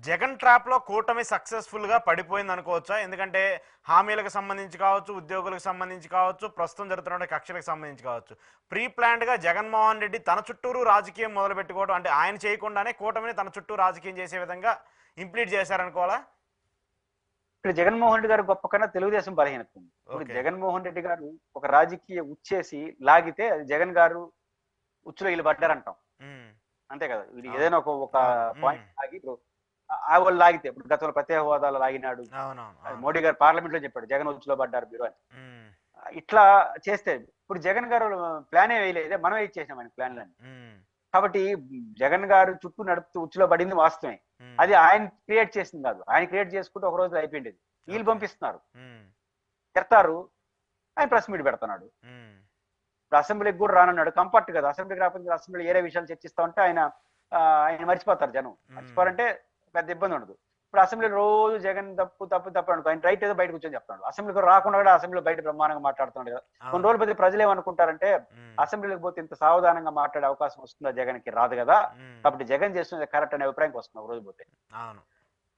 జగన్ ట్రాప్లో కూటమి సక్సెస్ఫుల్గా పడిపోయింది అనుకోవచ్చా? ఎందుకంటే హామీలకు సంబంధించి కావచ్చు, ఉద్యోగులకు సంబంధించి కావచ్చు, ప్రస్తుతం జరుగుతున్న కక్షలకు సంబంధించి కావచ్చు, ప్రీ ప్లాన్డ్గా జగన్మోహన్ రెడ్డి తన చుట్టూరు రాజకీయం మొదలుపెట్టుకోవడం, అంటే ఆయన చేయకుండానే కూటమిని తన చుట్టూ రాజకీయం చేసే విధంగా ఇంప్లీట్ చేశారనుకోవాలా? ఇక్కడ జగన్మోహన్ రెడ్డి గారు గొప్ప కన్నా తెలుగుదేశం బలహీనత ఉంది. ఇప్పుడు ఓకే. జగన్మోహన్ రెడ్డి గారు ఒక రాజకీయ ఉచ్చేసి లాగితే అది జగన్ గారు ఉచ్చులో వీళ్ళు పడ్డారంటాం. ఉమ్, అంతే కదా. వీడు అవును. ఏదైనా ఒక అవును. పాయింట్ లాగి ఇప్పుడు ఆ వాళ్ళు లాగితే ఇప్పుడు గతంలో ప్రత్యేక హోదాలో లాగినాడు. అవునవును. అది అవును. మోడీ గారు పార్లమెంట్ లో చెప్పాడు జగన్ ఉచ్చులో పడ్డారు మీరు అని. ఉమ్, ఇట్లా చేస్తే ఇప్పుడు జగన్ గారు ప్లానే వేయలేదే, మనమే ఇచ్చేసాం ఆయన ప్లాన్లని. ఉమ్, కాబట్టి జగన్ గారు చుట్టూ నడుపుతూ ఉచ్చులో పడింది వాస్తవమే. ఉమ్, అది ఆయన క్రియేట్ చేసింది కాదు. ఆయన క్రియేట్ చేసుకుంటే ఒక రోజు అయిపోయింది. వీళ్ళు ఓకే. పంపిస్తున్నారు, ఉమ్, తిడతారు, ఆయన ప్రెస్ మీట్ పెడుతున్నాడు. ఉమ్, ఇప్పుడు అసెంబ్లీకి కూడా రానన్నాడు. కంఫర్ట్ కదా, అసెంబ్లీకి రాకపోతే అసెంబ్లీ ఏరే విషయాలు చర్చిస్తా ఉంటే ఆయన మర్చిపోతారు జనం. ఉమ్, మర్చిపోవాలంటే పెద్ద ఇబ్బంది ఉండదు. ఇప్పుడు అసెంబ్లీలో రోజు జగన్ తప్పు తప్పు తప్పు అనుకో, ఆయన రైట్ ఏదో బయట కూర్చొని చెప్తాడు. అసెంబ్లీకి రాకుండా కూడా అసెంబ్లీలో బయట బ్రహ్మాండంగా మాట్లాడుతున్నాడు కదా. కొన్ని అవును. రోజులు పోతే ప్రజలు ఏమనుకుంటారంటే ఉమ్, అసెంబ్లీకి పోతే ఇంత సావధానంగా మాట్లాడే అవకాశం వస్తుందా, జగన్ కి రాదు కదా, ఉమ్, కాబట్టి జగన్ చేస్తున్నది కరెక్ట్ అనే అభిప్రాయంకి వస్తుంది ఒక రోజు పోతే. అవును.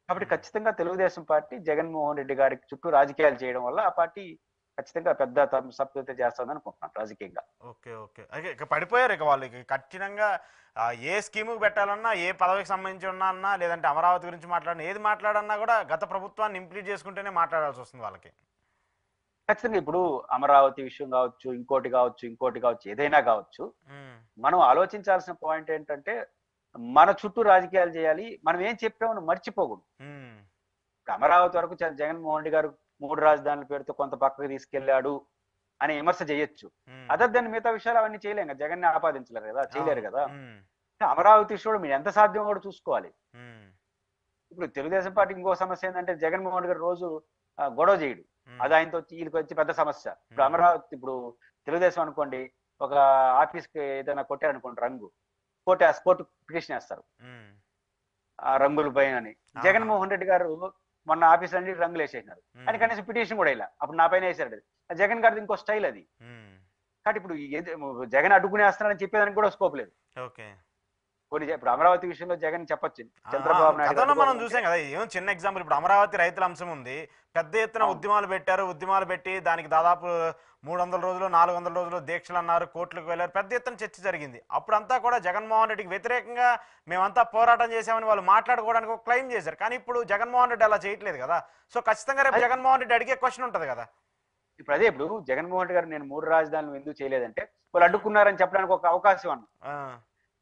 కాబట్టి ఉమ్. ఖచ్చితంగా తెలుగుదేశం పార్టీ జగన్మోహన్ రెడ్డి గారికి చుట్టూ రాజకీయాలు చేయడం వల్ల ఆ పార్టీ ఖచ్చితంగా పెద్ద సప్రతి చేస్తుంది అనుకుంటున్నాను రాజకీయంగా. ఓకే. ఓకే. అయితే ఇక పడిపోయారు ఇక వాళ్ళు. ఇక ఖచ్చితంగా ఏ స్కీముకి పెట్టాలన్నా, ఏ పదవికి సంబంధించి ఉన్నా అన్నా, లేదంటే అమరావతి గురించి మాట్లాడినా, ఏది మాట్లాడన్నా కూడా గత ప్రభుత్వాన్ని ఇంప్లీట్ చేసుకుంటేనే మాట్లాడాల్సి వస్తుంది వాళ్ళకి. ఖచ్చితంగా ఇప్పుడు అమరావతి విషయం కావచ్చు, ఇంకోటి కావచ్చు, ఇంకోటి కావచ్చు, ఏదైనా కావచ్చు, ఉమ్, మనం ఆలోచించాల్సిన పాయింట్ ఏంటంటే మన చుట్టూ రాజకీయాలు చేయాలి. మనం ఏం చెప్పామని మర్చిపోకూడదు. ఉమ్, ఇప్పుడు అమరావతి వరకు జగన్మోహన్ రెడ్డి గారు 3 రాజధానుల పేరుతో కొంత పక్కకు తీసుకెళ్లాడు అనే విమర్శ చేయొచ్చు. ఉమ్, అదర్ దాని మిగతా విషయాలు అవన్నీ చేయలేం కదా, జగన్ని ఆపాదించలేరు కదా, చేయలేరు అవును. కదా. ఉమ్, అమరావతి విషయంలో మీరు ఎంత సాధ్యం కూడా చూసుకోవాలి. ఉమ్, ఇప్పుడు తెలుగుదేశం పార్టీకి ఇంకో సమస్య ఏంటంటే జగన్మోహన్ గారు రోజు గొడవ చేయడు. ఉమ్, అది ఆయనతో వచ్చి వీళ్ళకి వచ్చి పెద్ద సమస్య. ఇప్పుడు ఉమ్, అమరావతి ఇప్పుడు తెలుగుదేశం అనుకోండి, ఒక ఆఫీస్ కి ఏదైనా కొట్టారనుకోండి రంగు, కోర్టు పిటిషన్ వేస్తారు ఉమ్, ఆ రంగుల పైన అని. ఆహా. జగన్మోహన్ రెడ్డి గారు మొన్న ఆఫీస్ అన్ని రంగులు వేసేసినారు. ఆయన ఉమ్, కనీసం పిటిషన్ కూడా ఇలా అప్పుడు నా పైన వేసాడు. జగన్ గారిది ఇంకో స్టైల్ అది. ఉమ్, కాబట్టి ఇప్పుడు జగన్ అడ్డుకునేస్తున్నాడని చెప్పేదానికి కూడా స్కోప్ లేదు. ఓకే. కొన్ని ఇప్పుడు అమరావతి విషయంలో జగన్ చెప్పొచ్చు, ఆ, చంద్రబాబు నాయుడు గారు గతంలో మనం అడ్డుకోకుండా ఉంటే. చూసాం కదా. ఏం చిన్న ఎగ్జాంపుల్, ఇప్పుడు అమరావతి రైతుల అంశం ఉంది. పెద్ద ఎత్తున అవును. ఉద్యమాలు పెట్టారు. ఉద్యమాలు పెట్టి దానికి దాదాపు 300 రోజులు 400 రోజులు దీక్షలు అన్నారు, కోర్టులకు వెళ్ళారు, పెద్ద ఎత్తున చర్చ జరిగింది. అప్పుడంతా కూడా జగన్మోహన్ రెడ్డికి వ్యతిరేకంగా మేమంతా పోరాటం చేశామని వాళ్ళు మాట్లాడుకోవడానికి ఒక క్లెయిమ్ చేశారు. కానీ ఇప్పుడు జగన్మోహన్ రెడ్డి అలా చేయట్లేదు కదా. సో ఖచ్చితంగా రేపు అది జగన్మోహన్ రెడ్డి అడిగే క్వశ్చన్ ఉంటుంది కదా. ఇప్పుడు జగన్మోహన్ రెడ్డి గారు నేను 3 రాజధానులు ఎందుకు చేయలేదంటే వాళ్ళు అడ్డుకున్నారని చెప్పడానికి ఒక అవకాశం అన్న. ఆ,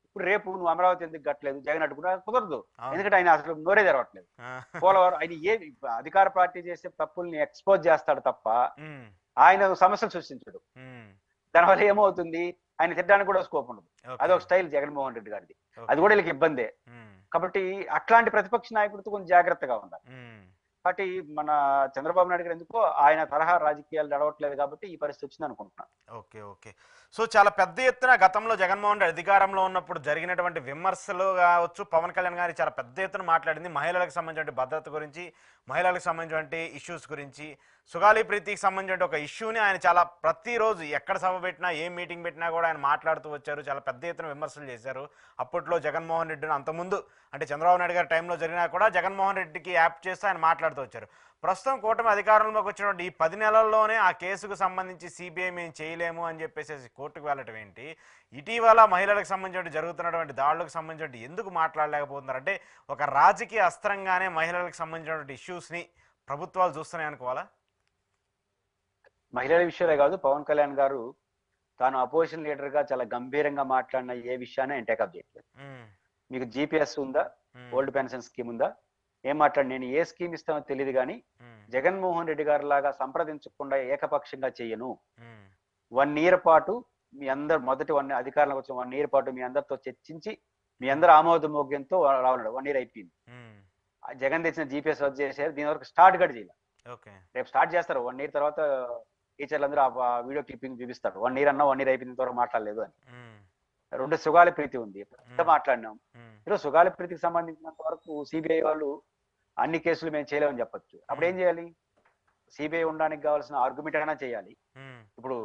ఇప్పుడు రేపు నువ్వు అమరావతి ఎందుకు కట్టలేదు, జగన్ అడ్డుకున్నా కుదరదు. అవును. ఎందుకంటే ఆయన అసలు నోరే తెరవట్లేదు. ఆ, పోలవరం ఆయన అధికార పార్టీ చేసే తప్పుల్ని ఎక్స్పోజ్ చేస్తాడు తప్ప ఉమ్, ఆయన సమస్యలు సృష్టించడు. ఉమ్, దానివల్ల ఏమవుతుంది, ఆయన తిట్టడానికి కూడా స్కోప్ ఉండదు. ఓకే. అదొక స్టైల్ జగన్మోహన్ రెడ్డి గారిది. అది ఓకే. కూడా వీళ్ళకి ఇబ్బందే. ఉమ్, కాబట్టి అట్లాంటి ప్రతిపక్ష నాయకుడితో కొంచెం జాగ్రత్తగా ఉండాలి. ఉమ్. కాబట్టి మన చంద్రబాబు నాయుడు గారు ఎందుకో ఆయన తరహా రాజకీయాలు నడవట్లేదు కాబట్టి ఈ పరిస్థితి వచ్చింది అనుకుంటున్నాను. ఓకే. ఓకే. సో చాలా పెద్ద ఎత్తున గతంలో జగన్మోహన్ రెడ్డి అధికారంలో ఉన్నప్పుడు జరిగినటువంటి విమర్శలు కావచ్చు, పవన్ కళ్యాణ్ గారి చాలా పెద్ద ఎత్తున మాట్లాడింది మహిళలకు సంబంధించిన భద్రత గురించి, మహిళలకు సంబంధించినటువంటి ఇష్యూస్ గురించి, సుగాలి ప్రీతికి సంబంధించిన ఒక ఇష్యూని ఆయన చాలా ప్రతిరోజు ఎక్కడ సభ పెట్టినా, ఏ మీటింగ్ పెట్టినా కూడా ఆయన మాట్లాడుతూ వచ్చారు. చాలా పెద్ద ఎత్తున విమర్శలు చేశారు. అప్పట్లో జగన్మోహన్ రెడ్డిని అంతకుముందు అంటే చంద్రబాబు నాయుడు గారి టైంలో జరిగినా కూడా జగన్మోహన్ రెడ్డికి యాప్ చేస్తూ ఆయన మాట్లాడుతూ వచ్చారు. ప్రస్తుతం కూటమి అధికారంలోకి వచ్చినటువంటి ఈ 10 నెలల్లోనే ఆ కేసుకు సంబంధించి సిబిఐ మేము చేయలేము అని చెప్పేసి కోర్టుకు వెళ్ళటం ఏంటి, ఇటీవల మహిళలకు సంబంధించి జరుగుతున్నటువంటి దాడులకు సంబంధించి ఎందుకు మాట్లాడలేకపోతున్నారు? అంటే ఒక రాజకీయ అస్త్రంగానే మహిళలకు సంబంధించినటువంటి ఇష్యూస్ని ప్రభుత్వాలు చూస్తున్నాయి అనుకోవాలా? మహిళల విషయాలే కాదు, పవన్ కళ్యాణ్ గారు తాను అపోజిషన్ లీడర్ గా చాలా గంభీరంగా మాట్లాడిన ఏ విషయాన్ని ఆయన టేకప్ చేయట్లేదు. ఉమ్, మీకు జీపీఎస్ ఉందా, ఉమ్, ఓల్డ్ పెన్షన్ స్కీమ్ ఉందా, ఏం మాట్లాడి నేను ఏ స్కీమ్ ఇస్తానో తెలియదు కానీ ఉమ్, జగన్మోహన్ రెడ్డి గారి లాగా సంప్రదించకుండా ఏకపక్షంగా చెయ్యను. ఉమ్, 1 ఇయర్ పాటు మీ అందరు మొదటి అధికారంలోకి వచ్చిన 1 ఇయర్ పాటు మీ అందరితో చర్చించి మీ ఉమ్, అందరు ఆమోదమోగ్యంతో రావడం. 1 ఇయర్ అయిపోయింది. ఉమ్, జగన్ తెచ్చిన జీపీఎస్ రద్దు చేశారు. దీని వరకు స్టార్ట్ కూడా చేయాలి. ఓకే. రేపు స్టార్ట్ చేస్తారు. 1 ఇయర్ తర్వాత టీచర్లు అందరూ ఆ వీడియో క్లిప్పింగ్ చూపిస్తారు. 1 ఇయర్ అన్నా 1 ఇయర్ అయిపోయిన తర్వాత మాట్లాడలేదు అని. ఉమ్, 2 సుగాలి ప్రీతి ఉంది, ఎంత ఉమ్, మాట్లాడినాం. ఉమ్, ఈరోజు సుగాలి ప్రీతికి సంబంధించినంత వరకు సిబిఐ వాళ్ళు అన్ని కేసులు మేము చేయలేమని చెప్పొచ్చు. అప్పుడు ఉమ్, ఏం చేయాలి? సిబిఐ ఉండడానికి కావాల్సిన ఆర్గ్యుమెంట్ అయినా చేయాలి. ఉమ్, ఇప్పుడు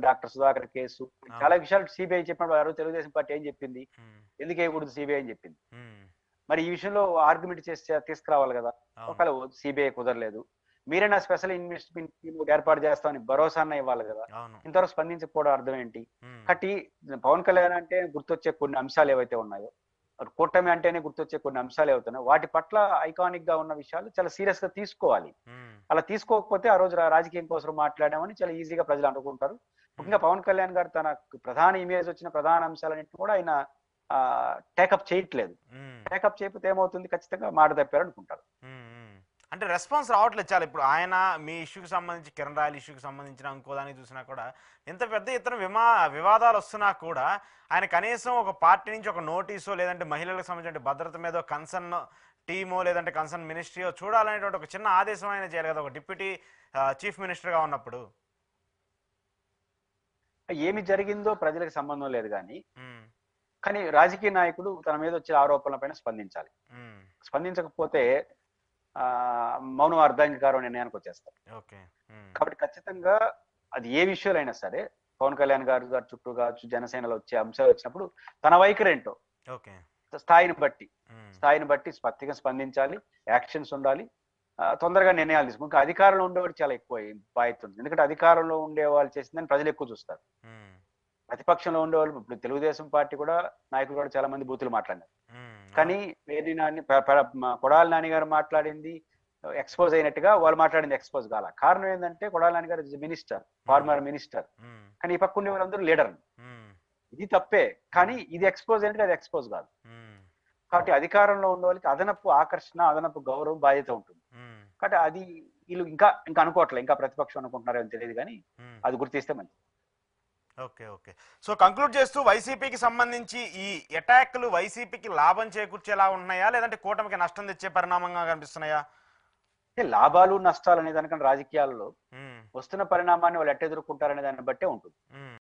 డాక్టర్ సుధాకర్ కేసు చాలా అవును. విషయాలు సిబిఐ చెప్పినప్పుడు ఆ రోజు తెలుగుదేశం పార్టీ ఏం చెప్పింది? ఉమ్, ఎందుకు వేయకూడదు సిబిఐ అని చెప్పింది. ఉమ్, మరి ఈ విషయంలో ఆర్గ్యుమెంట్ చేసి తీసుకురావాలి కదా. అవును. ఒకవేళ సిబిఐ కుదరలేదు, మీరైనా స్పెషల్ ఇన్వెస్ట్మెంట్ టీమ్ ఏర్పాటు చేస్తామని భరోసాన్న ఇవ్వాలి కదా. అవును. ఇంతవరకు స్పందించకపోవడం అర్థం ఏంటి? ఉమ్, కాబట్టి పవన్ కళ్యాణ్ అంటే గుర్తొచ్చే కొన్ని అంశాలు ఏవైతే ఉన్నాయో, కూటమి అంటేనే గుర్తొచ్చే కొన్ని అంశాలు ఏవైతున్నాయో వాటి పట్ల ఐకానిక్ గా ఉన్న విషయాలు చాలా సీరియస్ గా తీసుకోవాలి. ఉమ్, అలా తీసుకోకపోతే ఆ రోజు రాజకీయం కోసం మాట్లాడామని చాలా ఈజీగా ప్రజలు అనుకుంటారు. ముఖ్యంగా పవన్ కళ్యాణ్ గారు తన ప్రధాన ఇమేజ్ వచ్చిన ప్రధాన అంశాలన్నింటినీ కూడా ఆయన టేకప్ చేయట్లేదు. ఉమ్, టేకప్ చేయకపోతే ఏమవుతుంది, ఖచ్చితంగా మాట తప్పారు అనుకుంటారు. ఉమ్, ఉమ్. అంటే రెస్పాన్స్ రావట్లేదు చాలా. ఇప్పుడు ఆయన మీ ఇష్యూకి సంబంధించి, కిరణ్ రాయల్ ఇష్యూకి సంబంధించిన ఇంకో దానికి చూసినా కూడా ఎంత పెద్ద ఎత్తున వివాదాలు వస్తున్నా కూడా ఆయన కనీసం ఒక పార్టీ నుంచి ఒక నోటీసో లేదంటే మహిళలకు సంబంధించిన భద్రత మీద కన్సర్న్ టీమో లేదంటే కన్సర్న్ మినిస్ట్రీయో చూడాలనేటువంటి ఒక చిన్న ఆదేశం ఆయన చేయాలి కదా, ఒక డిప్యూటీ చీఫ్ మినిస్టర్గా ఉన్నప్పుడు. ఏమి జరిగిందో ప్రజలకు సంబంధం లేదు కానీ, ఉమ్, కానీ రాజకీయ నాయకుడు తన మీద వచ్చే ఆరోపణలపైన స్పందించాలి. ఉమ్, స్పందించకపోతే ఆ మౌనం అర్ధాంగీకారం నిర్ణయానికి వచ్చేస్తారు. ఓకే. ఉమ్, కాబట్టి ఖచ్చితంగా అది ఏ విషయాలు అయినా సరే, పవన్ కళ్యాణ్ గారు చుట్టూ కావచ్చు, జనసేనలో వచ్చే అంశాలు వచ్చినప్పుడు తన వైఖరి ఏంటో ఓకే. స్థాయిని బట్టి ఉమ్, స్పష్టంగా స్పందించాలి, యాక్షన్స్ ఉండాలి, తొందరగా నిర్ణయాలు తీసుకుని. ఇంకా అధికారంలో ఉండేవాడు చాలా ఎక్కువ బాధ్యత ఉంది. ఎందుకంటే అధికారంలో ఉండే వాళ్ళు చేసిందని ప్రజలు ఎక్కువ చూస్తారు. ఉమ్, ప్రతిపక్షంలో ఉండేవాళ్ళు, ఇప్పుడు తెలుగుదేశం పార్టీ కూడా నాయకులు కూడా చాలా మంది బూతులు మాట్లాడారు. ఉమ్, కానీ వేది నాని కొడాలి నాని గారు మాట్లాడింది ఎక్స్పోజ్ అయినట్టుగా వాళ్ళు మాట్లాడింది ఎక్స్పోజ్ కాల. కారణం ఏంటంటే కొడాలి నాని గారు మినిస్టర్, ఫార్మర్ మినిస్టర్, ఉమ్, కానీ ఈ పక్క ఉండే వాళ్ళందరూ లీడర్. ఉమ్, ఇది తప్పే, కానీ ఇది ఎక్స్పోజ్ అయినట్టుగా అది ఎక్స్పోజ్ కాదు. ఉమ్, కాబట్టి అధికారంలో ఉన్న వాళ్ళకి అదనపు ఆకర్షణ, అదనపు గౌరవం, బాధ్యత ఉంటుంది. ఉమ్, కాబట్టి అది వీళ్ళు ఇంకా ఇంకా అనుకోవట్లేదు, ఇంకా ప్రతిపక్షం అనుకుంటున్నారో తెలియదు, కానీ ఉమ్. అది గుర్తిస్తే మంచిది. Okay, okay. సో కంక్లూడ్ చేస్తూ వైసీపీకి సంబంధించి ఈ అటాక్లు వైసీపీకి లాభం చేకూర్చేలా ఉన్నాయా లేదంటే కూటమికి నష్టం తెచ్చే పరిణామంగా కనిపిస్తున్నాయా? అంటే లాభాలు నష్టాలు అనే దానికన్నా రాజకీయాల్లో ఉమ్, వస్తున్న పరిణామాన్ని వాళ్ళు ఎట్ట ఎదుర్కొంటారనే దాన్ని బట్టే ఉంటుంది. ఉమ్.